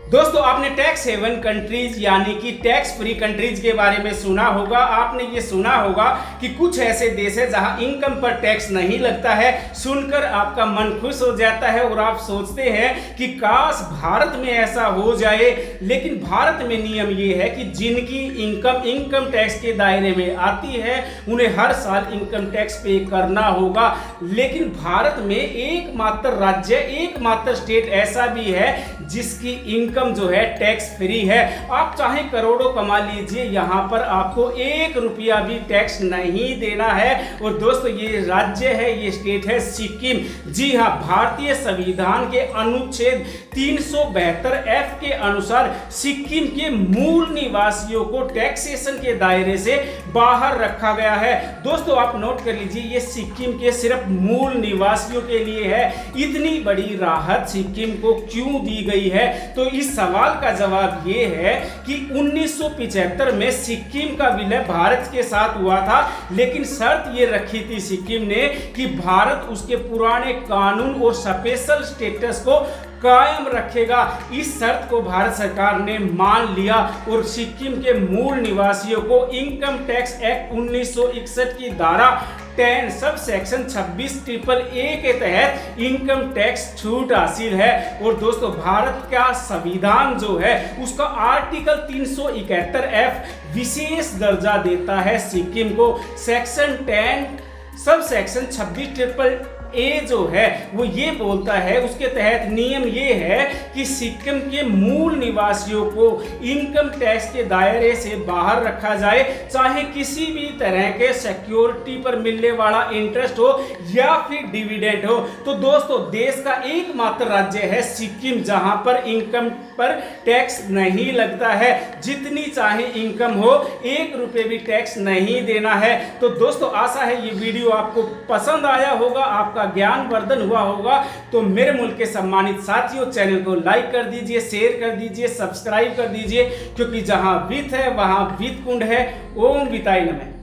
दोस्तों आपने tax haven countries यानी कि टैक्स फ्री कंट्रीज के बारे में सुना होगा। आपने ये सुना होगा कि कुछ ऐसे देश है जहां इनकम पर टैक्स नहीं लगता है। सुनकर आपका मन खुश हो जाता है और आप सोचते हैं कि काश भारत में ऐसा हो जाए। लेकिन भारत में नियम ये है कि जिनकी इनकम टैक्स के दायरे में आती है उन्हें हर साल इनकम टैक्स पे करना होगा। लेकिन भारत में एकमात्र राज्य, एकमात्र स्टेट ऐसा भी है जिसकी इनकम जो है टैक्स फ्री है। आप चाहे करोड़ों कमा लीजिए, यहां पर आपको 1 रुपया भी टैक्स नहीं देना है। और दोस्तों ये राज्य है, ये स्टेट है सिक्किम। जी हां, भारतीय संविधान के अनुच्छेद 372F के अनुसार सिक्किम के मूल निवासियों को टैक्सेशन के दायरे से बाहर रखा गया है। दोस्तों आप नोट कर लीजिए, ये सिक्किम के सिर्फ मूल निवासियों के लिए है। इतनी बड़ी राहत सिक्किम को क्यों दी गई है? तो इस सवाल का जवाब ये है कि 1975 में सिक्किम का विलय भारत के साथ हुआ था। लेकिन शर्त ये रखी थी सिक्किम ने कि भारत उसके पुराने कानून और स्पेशल स्टेटस को कायम रखेगा। इस शर्त को भारत सरकार ने मान लिया और सिक्किम के मूल निवासियों को इनकम टैक्स एक्ट 1961 की धारा 10 सब सेक्शन 26AA के तहत इनकम टैक्स छूट हासिल है। और दोस्तों भारत का संविधान जो है उसका आर्टिकल 371F विशेष दर्जा देता है सिक्किम को। सेक्शन 10 सब सेक्शन 26AA जो है वो ये बोलता है, उसके तहत नियम ये है कि सिक्किम के मूल निवासियों को इनकम टैक्स के दायरे से बाहर रखा जाए, चाहे किसी भी तरह के सिक्योरिटी पर मिलने वाला इंटरेस्ट हो या फिर डिविडेंड हो। तो दोस्तों देश का एकमात्र राज्य है सिक्किम जहां पर इनकम पर टैक्स नहीं लगता है। जितनी चाहे इनकम हो, 1 रुपये भी टैक्स नहीं देना है। तो दोस्तों आशा है ये वीडियो आपको पसंद आया होगा, आपका ज्ञानवर्धन हुआ होगा। तो मेरे मुल्क के सम्मानित साथियों, चैनल को लाइक कर दीजिए, शेयर कर दीजिए, सब्सक्राइब कर दीजिए, क्योंकि जहां वित्त है वहां वित्त कुंड है। ओम वित्ताय नमः।